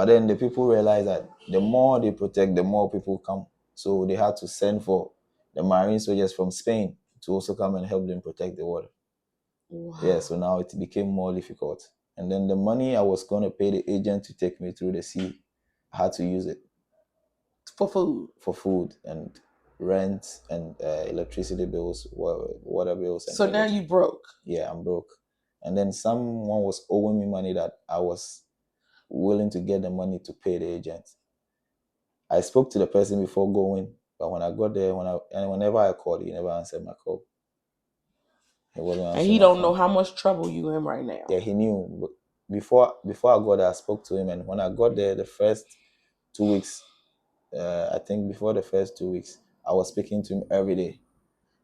But then the people realized that the more they protect, the more people come. So they had to send for the marine soldiers from Spain to also come and help them protect the water. Wow. Yeah, so now it became more difficult. And then the money I was going to pay the agent to take me through the sea, I had to use it For food. for food and rent and electricity bills, water bills. And So now everything. you broke. Yeah, I'm broke. And then someone was owing me money that I was willing to get the money to pay the agent. I spoke to the person before going, but when I got there, whenever I called, he never answered my call. He wasn't answering. And he my don't phone. know how much trouble you in right now. Yeah, he knew. But before I got there, I spoke to him, and when I got there, the first 2 weeks, I think before the first 2 weeks, I was speaking to him every day,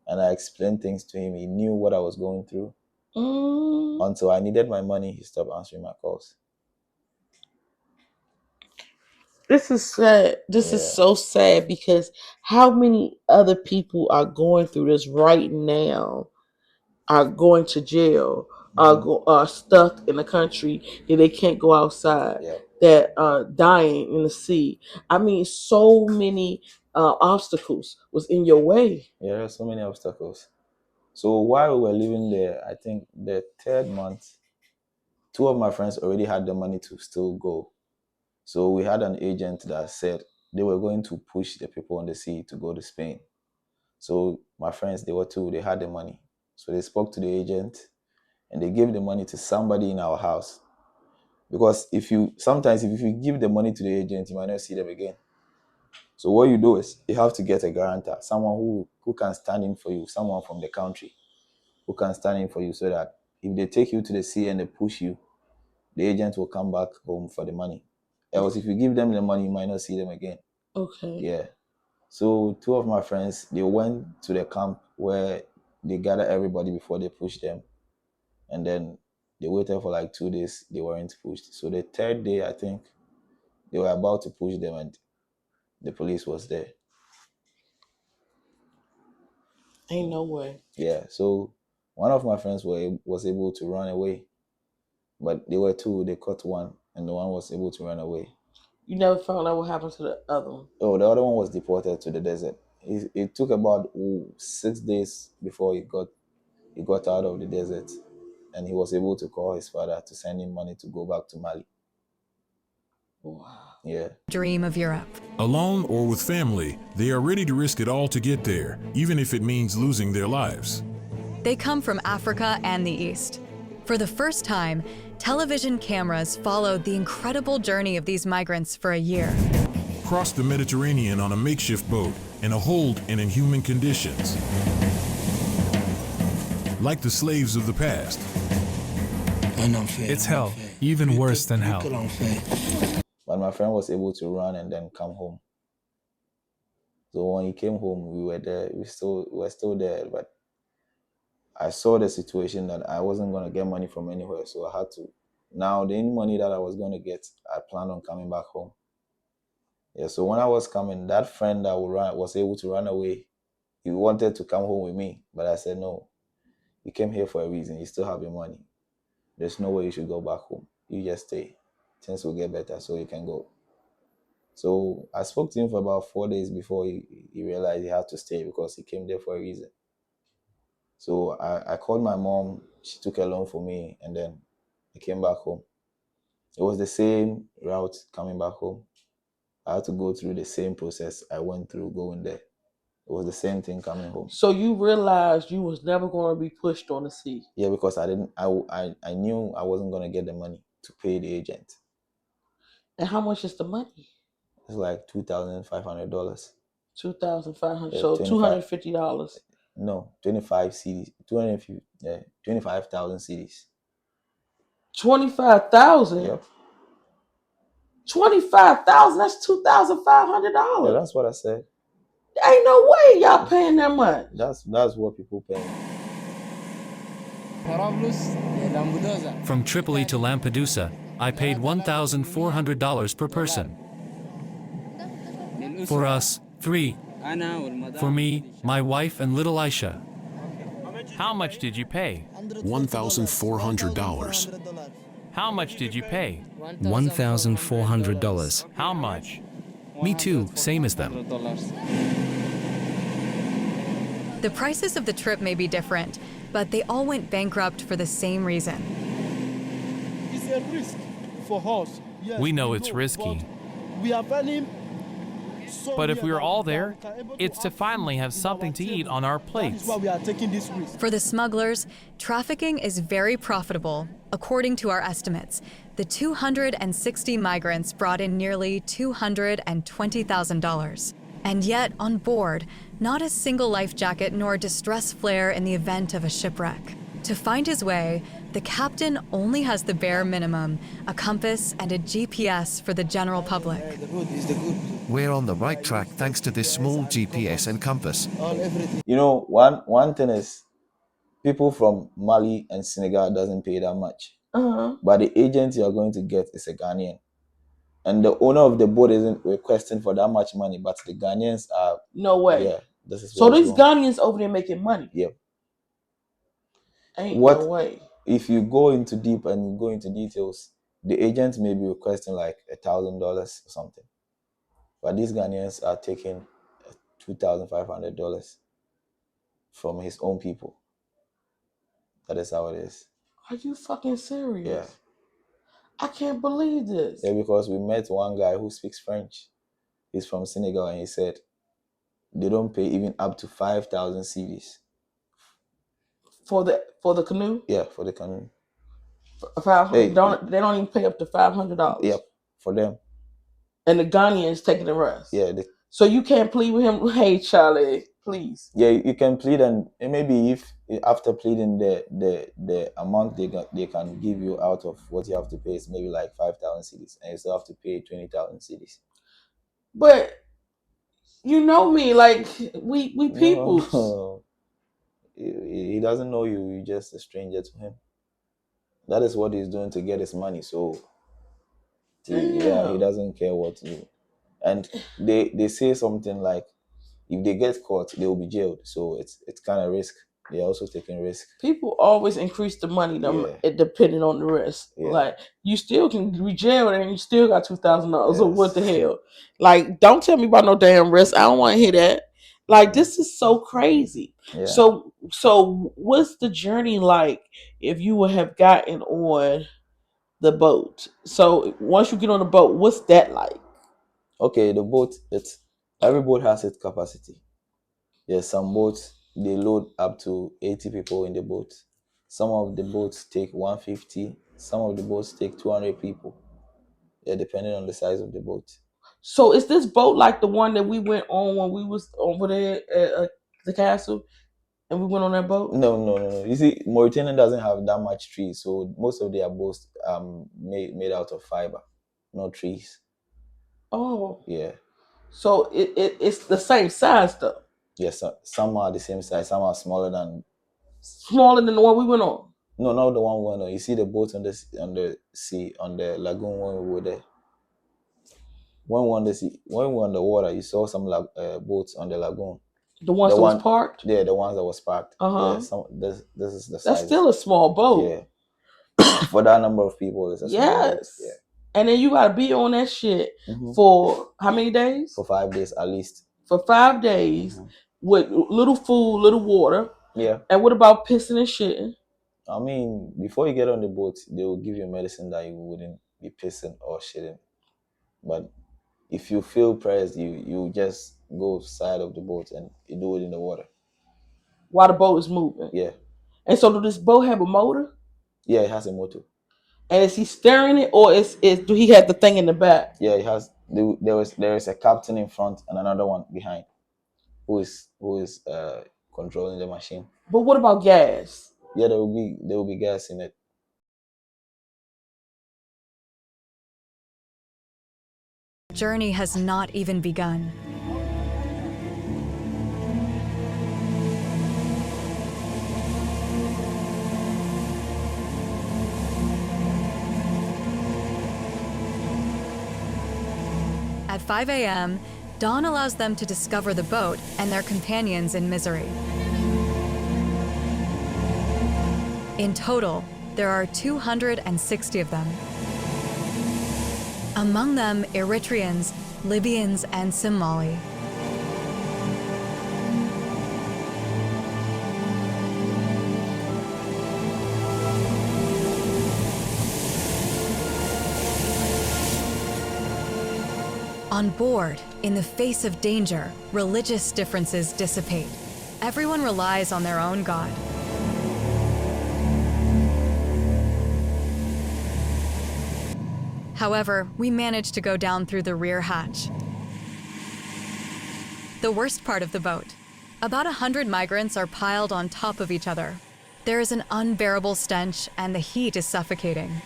and I explained things to him. He knew what I was going through. Until I needed my money, he stopped answering my calls. This is sad. This is so sad because how many other people are going through this right now, are going to jail, are stuck in the country that they can't go outside, that are dying in the sea. I mean, so many obstacles was in your way. Yeah, there's so many obstacles. So while we were living there, I think the third month, two of my friends already had the money to still go. So we had an agent that said they were going to push the people on the sea to go to Spain. So my friends, they had the money. So they spoke to the agent and they gave the money to somebody in our house. Because if you give the money to the agent, you might not see them again. So what you do is you have to get a guarantor, someone who can stand in for you, someone from the country who can stand in for you, so that if they take you to the sea and they push you, the agent will come back home for the money. Else, if you give them the money, you might not see them again. Okay. Yeah. So two of my friends, they went to the camp where they gathered everybody before they pushed them. And then they waited for like 2 days. They weren't pushed. So the third day, I think, they were about to push them and the police was there. Ain't no way. Yeah. So one of my friends was able to run away. But they were two. They caught one and the one was able to run away. You never found out what happened to the other one? Oh, the other one was deported to the desert. It took about 6 days before he got out of the desert, and he was able to call his father to send him money to go back to Mali. Wow. Yeah. Dream of Europe. Alone or with family, they are ready to risk it all to get there, even if it means losing their lives. They come from Africa and the East. For the first time, television cameras followed the incredible journey of these migrants for a year. Crossed the Mediterranean on a makeshift boat and a hold in inhuman conditions. Like the slaves of the past. It's hell, even worse than hell. But my friend was able to run and then come home. So when he came home, we were there. We were still there, but I saw the situation that I wasn't going to get money from anywhere, so I had to. Now, the only money that I was going to get, I planned on coming back home. Yeah, so when I was coming, that friend that was able to run away. He wanted to come home with me, but I said, no, you came here for a reason. You still have your money. There's no way you should go back home. You just stay. Things will get better so you can go. So I spoke to him for about 4 days before he realized he had to stay because he came there for a reason. So I called my mom. She took a loan for me, and then I came back home. It was the same route coming back home. I had to go through the same process I went through going there. It was the same thing coming home. So you realized you was never going to be pushed on the sea? Yeah, because I knew I wasn't going to get the money to pay the agent. And how much is the money? It's like $2,500. $2,500. So $250. No, 25 CDs. 25,000 CDs. 25,000. Yep. 25,000. That's $2,500. Yeah, that's what I said. Ain't no way y'all paying that much. That's what people pay. From Tripoli to Lampedusa, I paid $1,400 per person. For us, 3. For me, my wife, and little Aisha. How much did you pay? $1,400. How much did you pay? $1,400. How much? Me too, same as them. The prices of the trip may be different, but they all went bankrupt for the same reason. It's a risk for us. Yes, We know it's risky. but we are earning. But if we're all there, it's to finally have something to eat on our That plates. is why we are taking this risk. For the smugglers, trafficking is very profitable. According to our estimates, the 260 migrants brought in nearly $220,000. And yet, on board, not a single life jacket nor distress flare in the event of a shipwreck. To find his way, the captain only has the bare minimum, a compass and a GPS for the general public. The road is the good. We're on the right track thanks to this small GPS and compass. Everything. You know, one thing is, people from Mali and Senegal doesn't pay that much. But the agent you are going to get is a Ghanaian. And the owner of the boat isn't requesting for that much money, but the Ghanaians are. No way. Yeah, this is So what's these wrong. Ghanaians over there making money. Yep. Ain't What- no way. If you go into deep and you go into details, the agent may be requesting like $1,000 or something. But these Ghanaians are taking $2,500 from his own people. That is how it is. Are you fucking serious? Yeah. I can't believe this. Yeah, because we met one guy who speaks French. He's from Senegal, and he said they don't pay even up to 5,000 cedis. For the canoe? Yeah, for the canoe. They don't even pay up to $500. Yep, for them. And the Ghanaians taking the rest. Yeah. So you can't plead with him. Hey, Charlie, please. Yeah, you can plead, and maybe if after pleading the amount they can give you out of what you have to pay is maybe like 5,000 cedis, and you still have to pay 20,000 cedis. But you know me, like we people. No, he doesn't know you. You're just a stranger to him. That is what he's doing to get his money. So he doesn't care what to do. And they say something like, if they get caught, they will be jailed. So it's kind of risk. They're also taking risk. People always increase the money, depending on the risk. Yeah. Like you still can be jailed and you still got $2,000. Yes. So what the hell? Like, don't tell me about no damn risk. I don't want to hear that. Like, this is so crazy. Yeah. So what's the journey like if you would have gotten on the boat? So once you get on the boat, what's that like? Okay, the boat, every boat has its capacity. Yes, some boats, they load up to 80 people in the boat. Some of the boats take 150. Some of the boats take 200 people. Yeah, depending on the size of the boat. So is this boat like the one that we went on when we was over there at the castle? And we went on that boat? No. You see, Mauritania doesn't have that much trees, so most of their boats made out of fiber, not trees. Oh. Yeah. So it's the same size though? Yes, some are the same size, some are smaller than... Smaller than the one we went on? No, not the one we went on. You see the boats on the sea, on the lagoon when we were there. When we were on the sea, when we were on the water, you saw some boats on the lagoon. The ones that was parked? Yeah, the ones that was parked. Uh-huh. Yeah, this is the size. That's still a small boat. Yeah. For that number of people, it's a small boat. Yeah. And then you gotta be on that shit for how many days? For 5 days at least. For 5 days with little food, little water. Yeah. And what about pissing and shitting? I mean, before you get on the boat, they will give you medicine that you wouldn't be pissing or shitting. But if you feel pressed, you just go side of the boat and you do it in the water. While the boat is moving? Yeah. And so, does this boat have a motor? Yeah, it has a motor. And is he steering it, or do he have the thing in the back? Yeah, it has. There is a captain in front and another one behind, who is controlling the machine. But what about gas? Yeah, there will be gas in it. Journey has not even begun. At 5 a.m., dawn allows them to discover the boat and their companions in misery. In total, there are 260 of them. Among them, Eritreans, Libyans, and Somali. On board, in the face of danger, religious differences dissipate. Everyone relies on their own God. However, we manage to go down through the rear hatch. The worst part of the boat. About 100 migrants are piled on top of each other. There is an unbearable stench and the heat is suffocating.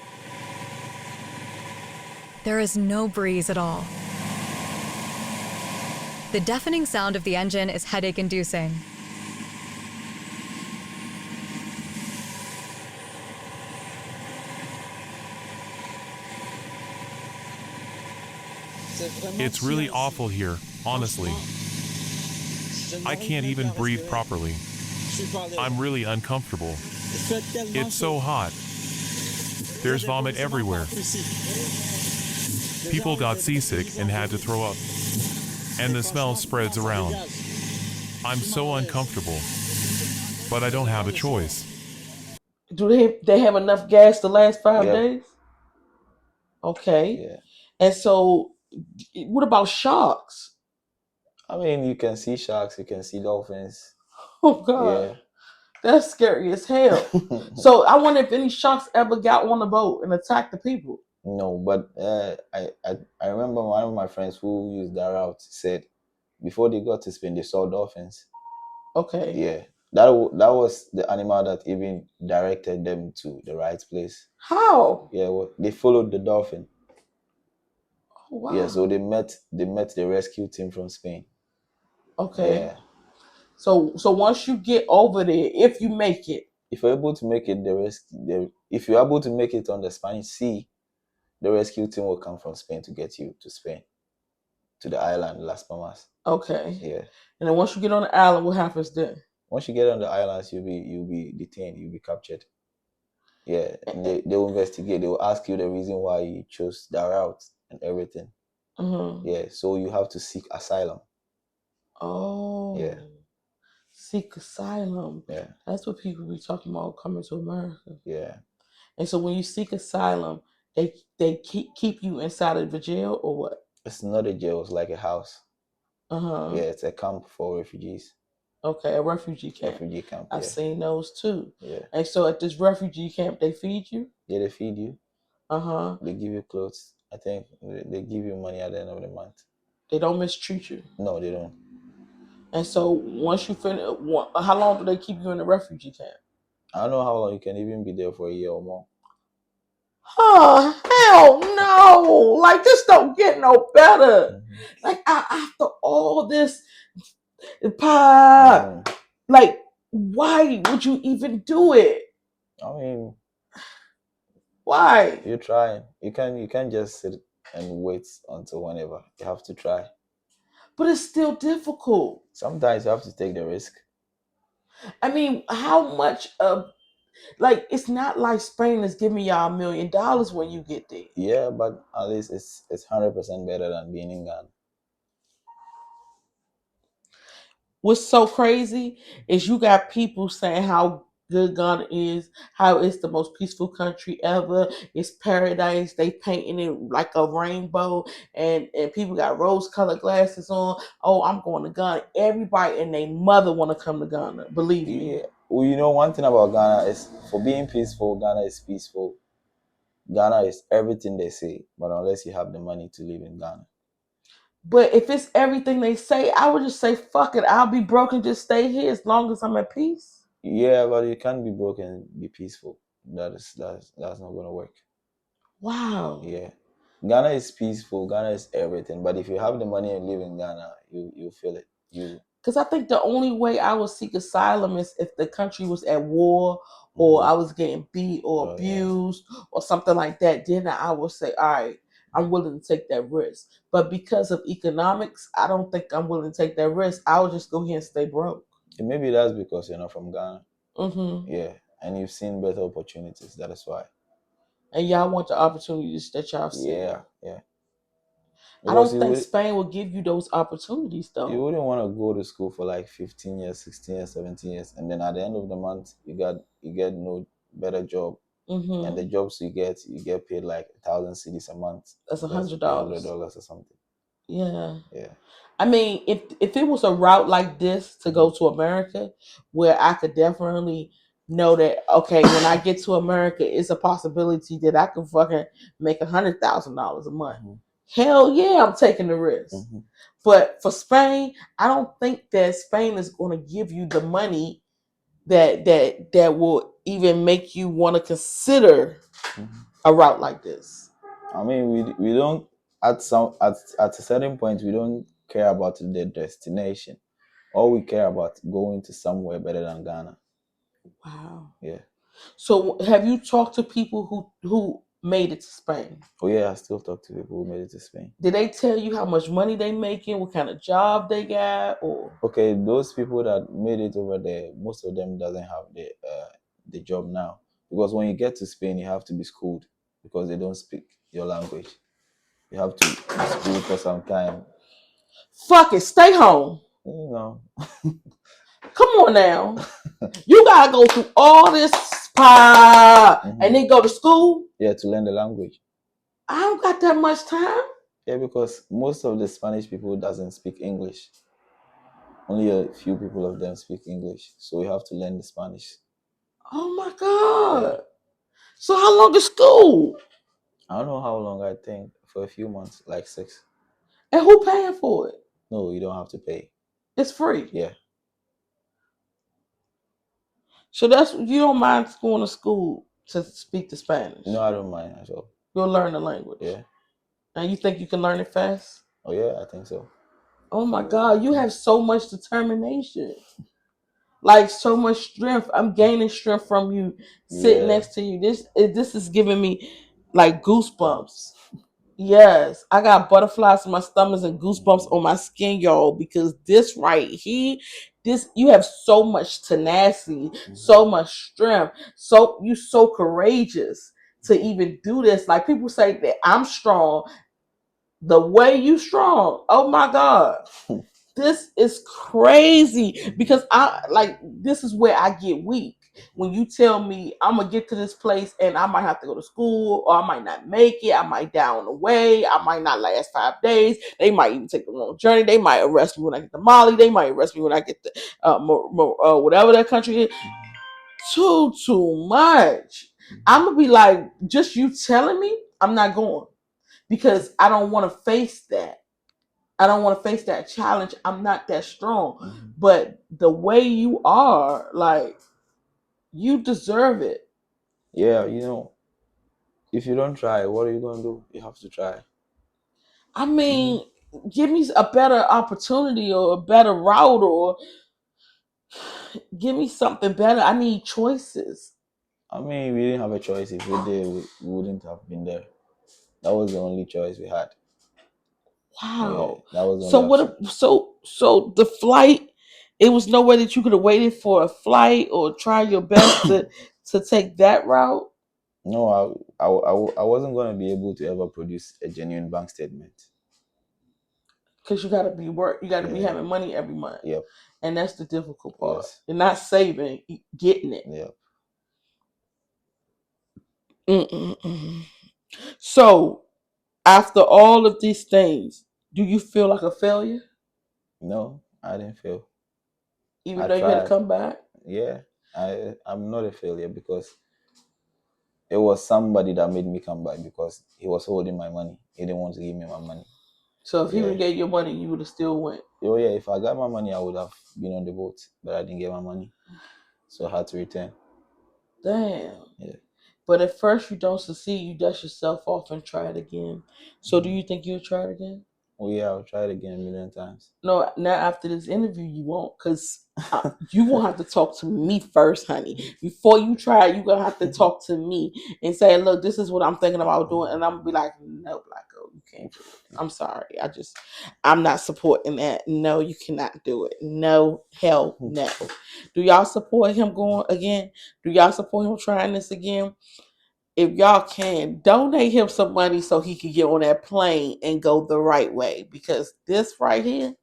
There is no breeze at all. The deafening sound of the engine is headache-inducing. It's really awful here, honestly. I can't even breathe properly. I'm really uncomfortable. It's so hot. There's vomit everywhere. People got seasick and had to throw up. And the smell spreads around. I'm so uncomfortable. But I don't have a choice. Do they have enough gas to last 5 Yep. days? Okay. Yeah. And so, what about sharks? I mean, you can see sharks, you can see dolphins. Oh God, Yeah. that's scary as hell. So I wonder if any sharks ever got on the boat and attacked the people. No, but I remember one of my friends who used that route said before they got to Spain, they saw dolphins. Okay. Yeah. That was the animal that even directed them to the right place. How? Yeah, well, they followed the dolphin. Oh, wow. Yeah, so they met the rescue team from Spain. Okay. Yeah. So once you get over there, if you make it, If you're able to make it, if you're able to make it on the Spanish Sea, the rescue team will come from Spain to get you to Spain, to the island Las Palmas. Okay. Yeah. And then once you get on the island, what happens then? Once you get on the islands, you'll be detained, you'll be captured. Yeah, and they will investigate. They will ask you the reason why you chose that route and everything. Mm-hmm. Yeah, so you have to seek asylum. Oh. Yeah. Seek asylum. Yeah. That's what people be talking about coming to America. Yeah. And so when you seek asylum, they keep you inside of the jail or what? It's not a jail, it's like a house. Uh-huh. Yeah, it's a camp for refugees. Okay, a refugee camp. Refugee camp. I've yeah. seen those too. Yeah. And so at this refugee camp, they feed you? Yeah, they feed you. Uh-huh. They give you clothes. I think they give you money at the end of the month. They don't mistreat you? No, they don't. And so once you finish, how long do they keep you in the refugee camp? I don't know how long. You can even be there for a year or more. Oh, hell no. Like, this don't get no better. Mm-hmm. Like, after all this, like, why would you even do it? I mean, why? You try. You can't just sit and wait until whenever. You have to try. But it's still difficult. Sometimes you have to take the risk. I mean, how much of, like, it's not like Spain is giving y'all $1 million when you get there. Yeah, but at least it's 100% better than being in Ghana. What's so crazy is you got people saying how good Ghana is, how it's the most peaceful country ever. It's paradise. They painting it like a rainbow, and people got rose-colored glasses on. Oh, I'm going to Ghana. Everybody and their mother want to come to Ghana. Believe me. Yeah. Well, you know, one thing about Ghana is for being peaceful, Ghana is peaceful. Ghana is everything they say, but unless you have the money to live in Ghana. But if it's everything they say, I would just say, fuck it. I'll be broke and just stay here as long as I'm at peace. Yeah, but you can't be broke and be peaceful. That's not gonna work. Wow. Yeah. Ghana is peaceful, Ghana is everything. But if you have the money and live in Ghana, you feel it. Because I think the only way I would seek asylum is if the country was at war, or I was getting beat or abused or something like that. Then I would say, all right, I'm willing to take that risk. But because of economics, I don't think I'm willing to take that risk. I would just go here and stay broke. And maybe that's because you're not from Ghana. Mm-hmm. Yeah. and you've seen better opportunities. That is why. And y'all want the opportunities that y'all see. Yeah, yeah. I Because don't think Spain will give you those opportunities, though. you wouldn't want to go to school for like 15 years, 16 years, 17 years, and then at the end of the month, you get no better job, and the jobs you get paid like 1,000 cedis a month. That's $100. $100 or something. Yeah. Yeah. I mean, if it was a route like this to go to America, where I could definitely know that, okay, when I get to America, it's a possibility that I can fucking make $100,000 a month. Hell yeah, I'm taking the risk. But for Spain, I don't think that Spain is going to give you the money that will even make you want to consider a route like this. I mean, we don't at a certain point we don't care about the destination. All we care about going to somewhere better than Ghana. Wow. Yeah. So have you talked to people who made it to Spain? Oh yeah, I still talk to people who made it to Spain. Did they tell you how much money they making, what kind of job they got, or? Okay, those people that made it over there, most of them doesn't have the job now, because when you get to Spain, you have to be schooled because they don't speak your language. You have to be schooled for some time. Fuck it, stay home. You know. Come on now. You gotta go through all this and then go to school. Yeah, to learn the language. I don't got that much time. Yeah, because most of the Spanish people doesn't speak English. Only a few people of them speak English, so you have to learn the Spanish. Oh my God. Yeah. So how long is school? I don't know how long. I think for a few months, like 6. And who paying for it? No, you don't have to pay. It's free. Yeah. So you don't mind going to school to speak the Spanish? No, I don't mind at all. You'll learn the language. Yeah. And you think you can learn it fast? Oh yeah, I think so. Oh my God, you have so much determination. Like so much strength. I'm gaining strength from you sitting next to you. This is giving me like goosebumps. Yes, I got butterflies in my stomach and goosebumps on my skin, y'all, because this right here, you have so much tenacity, so much strength, you so courageous to even do this. Like people say that I'm strong, the way you strong, oh my God. This is crazy because this is where I get weak. When you tell me I'm gonna get to this place and I might have to go to school or I might not make it, I might die on the way, I might not last 5 days. They might even take a long journey. They might arrest me when I get to Mali. They might arrest me when I get to whatever that country is. Too much. I'm gonna be like, just you telling me I'm not going because I don't want to face that. I don't want to face that challenge. I'm not that strong. But the way you are, like, you deserve it. Yeah, if you don't try, what are you going to do? You have to try. I mean, give me a better opportunity or a better route or give me something better. I need choices. I mean, we didn't have a choice. If we did, we wouldn't have been there. That was the only choice we had. Wow. Yeah, that was the so only option. So the flight, it was no way that you could have waited for a flight or try your best to take that route? No, I wasn't going to be able to ever produce a genuine bank statement. Because you got to be having money every month. Yep. And that's the difficult part. Yes. You're not saving, getting it. Yep. So, after all of these things, do you feel like a failure? No, I didn't fail. Even though you had to come back? Yeah, I'm not a failure because it was somebody that made me come back because he was holding my money. He didn't want to give me my money. So if he would have gave you money, you would have still went? Oh yeah, if I got my money, I would have been on the boat, but I didn't get my money. So I had to return. Damn. Yeah. But at first you don't succeed, you dust yourself off and try it again. So do you think you'll try it again? Oh yeah, I'll try it again 1,000,000 times. No, now after this interview you won't, because you won't have to talk to me first, honey. Before you try it, you're going to have to talk to me and say, look, this is what I'm thinking about doing. And I'm going to be like, no, Blaco, you can't do it. I'm sorry. I'm not supporting that. No, you cannot do it. No, hell no. Do y'all support him going again? Do y'all support him trying this again? If y'all can, donate him some money so he can get on that plane and go the right way. Because this right here,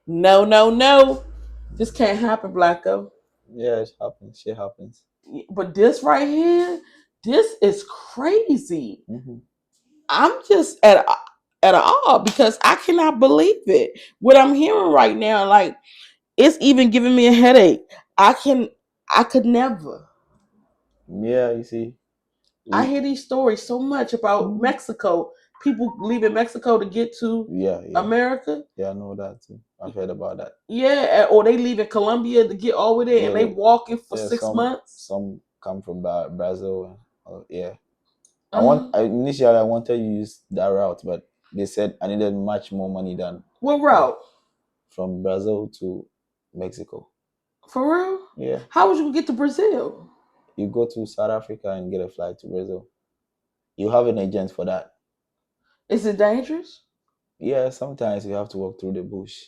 no, no, no. This can't happen, Blaco. Yeah, it happens. Shit happens. But this right here, this is crazy. Mm-hmm. I'm just at awe because I cannot believe it. What I'm hearing right now, like it's even giving me a headache. I could never. Yeah, you see. I hear these stories so much about Mexico. People leaving Mexico to get to America. Yeah, I know that too. I've heard about that. Yeah, or they leaving Colombia to get over there and they walking for 6 months. Some come from Brazil. Yeah. Initially I wanted to use that route, but they said I needed much more money than what route? From Brazil to Mexico. For real? Yeah. How would you get to Brazil? You go to South Africa and get a flight to Brazil. You have an agent for that. Is it dangerous? Yeah, sometimes you have to walk through the bush.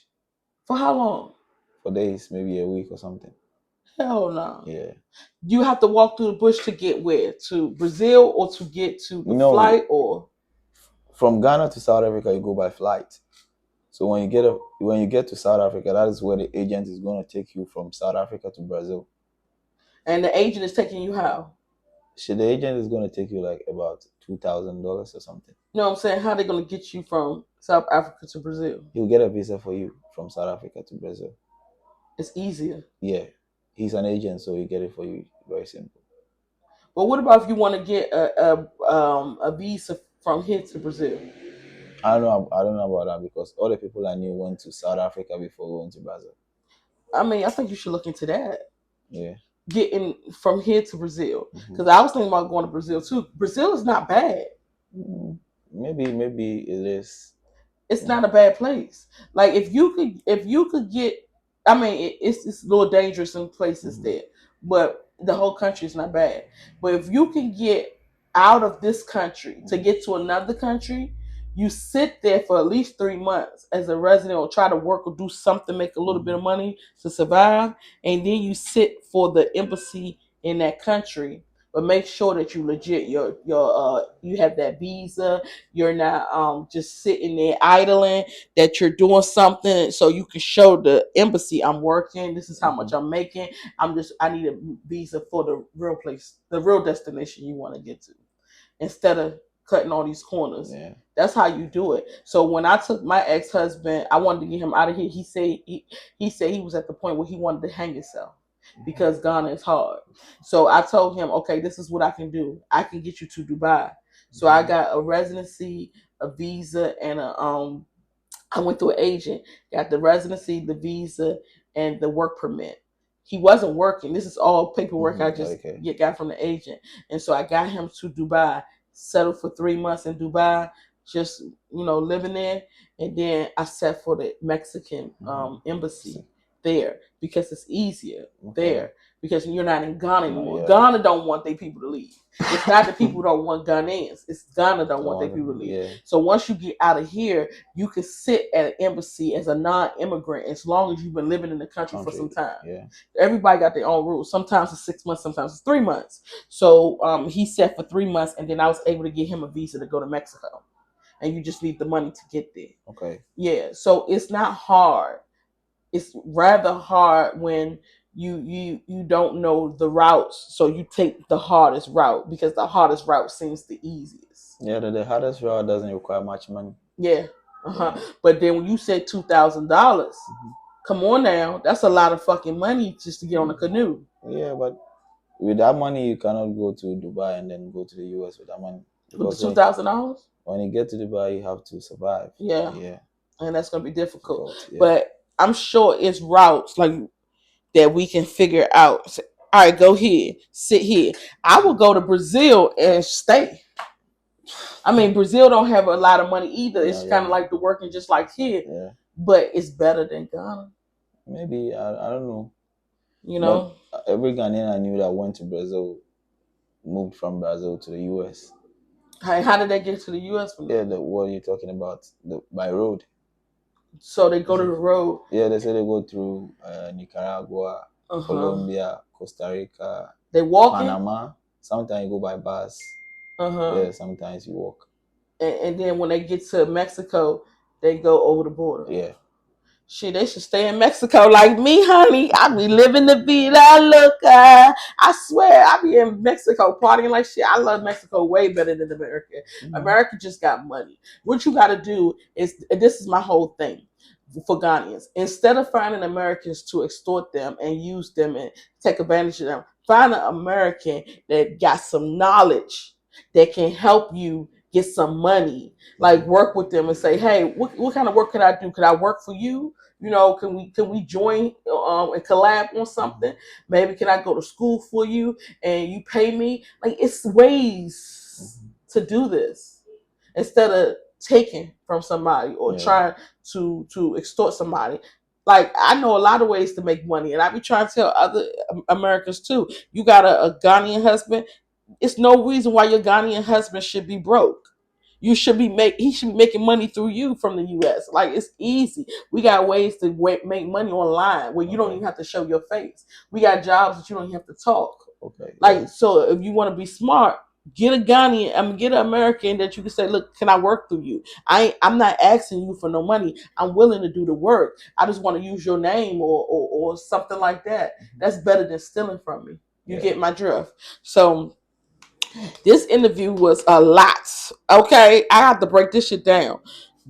For how long? For days, maybe a week or something. Hell no. Yeah. You have to walk through the bush to get where? To Brazil or to get to the flight or? From Ghana to South Africa, you go by flight. So when you get to South Africa, that is where the agent is going to take you from South Africa to Brazil. And the agent is taking you how? The agent is going to take you like about $2,000 or something. You know what I'm saying? How are they going to get you from South Africa to Brazil? He'll get a visa for you from South Africa to Brazil. It's easier. Yeah. He's an agent, so he'll get it for you. Very simple. But what about if you want to get a visa from here to Brazil? I don't know about that because all the people I knew went to South Africa before going to Brazil. I mean, I think you should look into that. Yeah. Getting from here to Brazil. Because I was thinking about going to Brazil too. Brazil is not bad. Maybe it is. It's not a bad place. Like if you could get, I mean, it's a little dangerous in places there, but the whole country is not bad. But if you can get out of this country to get to another country, you sit there for at least 3 months as a resident or try to work or do something, make a little bit of money to survive, and then you sit for the embassy in that country. But make sure that you legit you have that visa. You're not just sitting there idling. That you're doing something so you can show the embassy I'm working. This is how much I'm making. I need a visa for the real place, the real destination you want to get to, instead of cutting all these corners. Yeah. That's how you do it. So when I took my ex-husband, I wanted to get him out of here. He said he was at the point where he wanted to hang himself because Ghana is hard. So I told him, okay, this is what I can do. I can get you to Dubai. So I got a residency, a visa, and I went through an agent, got the residency, the visa, and the work permit. He wasn't working. This is all paperwork I just got from the agent. And so I got him to Dubai, settled for 3 months in Dubai, just, living there. And then I set for the Mexican embassy there because it's easier there because you're not in Ghana anymore. Ghana don't want their people to leave. It's not that people don't want Ghanaians. It's Ghana don't want their people to leave. Yeah. So once you get out of here, you can sit at an embassy as a non-immigrant as long as you've been living in the country for some time. Yeah. Everybody got their own rules. Sometimes it's 6 months, sometimes it's 3 months. So he set for 3 months, and then I was able to get him a visa to go to Mexico. And you just need the money to get there. Okay. Yeah. So it's not hard. It's rather hard when you don't know the routes, so you take the hardest route because the hardest route seems the easiest. Yeah, the hardest route doesn't require much money. Yeah. But then when you said $2,000, come on now, that's a lot of fucking money just to get on a canoe. Yeah, but with that money, you cannot go to Dubai and then go to the US with that money. With the $2,000? When you get to Dubai, you have to survive. Yeah. Yeah. And that's going to be difficult. Yeah. But I'm sure it's routes like that we can figure out. So, all right, go here, sit here. I will go to Brazil and stay. I mean, Brazil don't have a lot of money either. It's kind of like the working just like here. Yeah. But it's better than Ghana. Maybe. I don't know. But every Ghanaian I knew that went to Brazil moved from Brazil to the US. How did they get to the U.S. from there? Yeah, what are you talking about? By road. So they go to the road. Yeah, they say they go through Nicaragua, Colombia, Costa Rica, They walk Panama. Sometimes you go by bus. Yeah, sometimes you walk. And then when they get to Mexico, they go over the border. Yeah. Shit, they should stay in Mexico like me, honey. I be living the vida loca. I swear, I be in Mexico partying like shit. I love Mexico way better than America. America just got money. What you got to do is, this is my whole thing for Ghanaians. Instead of finding Americans to extort them and use them and take advantage of them, find an American that got some knowledge that can help you get some money. Like work with them and say, hey, what kind of work could I do? Could I work for you? You know, can we join and collab on something? Maybe can I go to school for you and you pay me? Like it's ways to do this instead of taking from somebody or trying to extort somebody. Like I know a lot of ways to make money, and I be trying to tell other Americans too. You got a Ghanaian husband. It's no reason why your Ghanaian husband should be broke. He should be making money through you from the U.S. Like it's easy. We got ways to make money online where you don't even have to show your face. We got jobs that you don't even have to talk. Okay. Like so, if you want to be smart, get a Ghanaian. Get an American that you can say, look, can I work through you? I'm not asking you for no money. I'm willing to do the work. I just want to use your name or something like that. That's better than stealing from me. You get my drift. So this interview was a lot. Okay, I have to break this shit down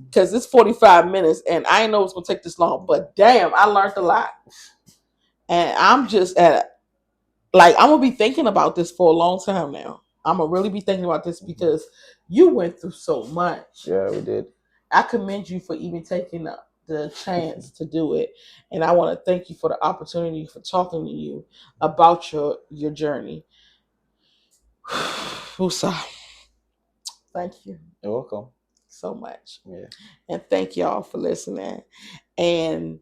because it's 45 minutes and I didn't know it was gonna take this long. But damn, I learned a lot, and I'm just at like I'm gonna be thinking about this for a long time now. I'm gonna really be thinking about this because you went through so much. Yeah, we did. I commend you for even taking the chance to do it, and I want to thank you for the opportunity for talking to you about your journey. Usa. Thank you. You're welcome. So much. Yeah. And thank y'all for listening. And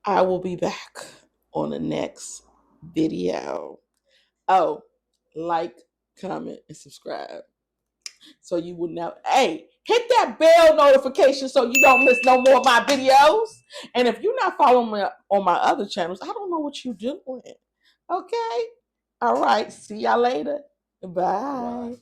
I will be back on the next video. Oh, like, comment, and subscribe. So you will know. Hey, hit that bell notification so you don't miss no more of my videos. And if you're not following me on my other channels, I don't know what you're doing. Okay? All right. See y'all later. Bye.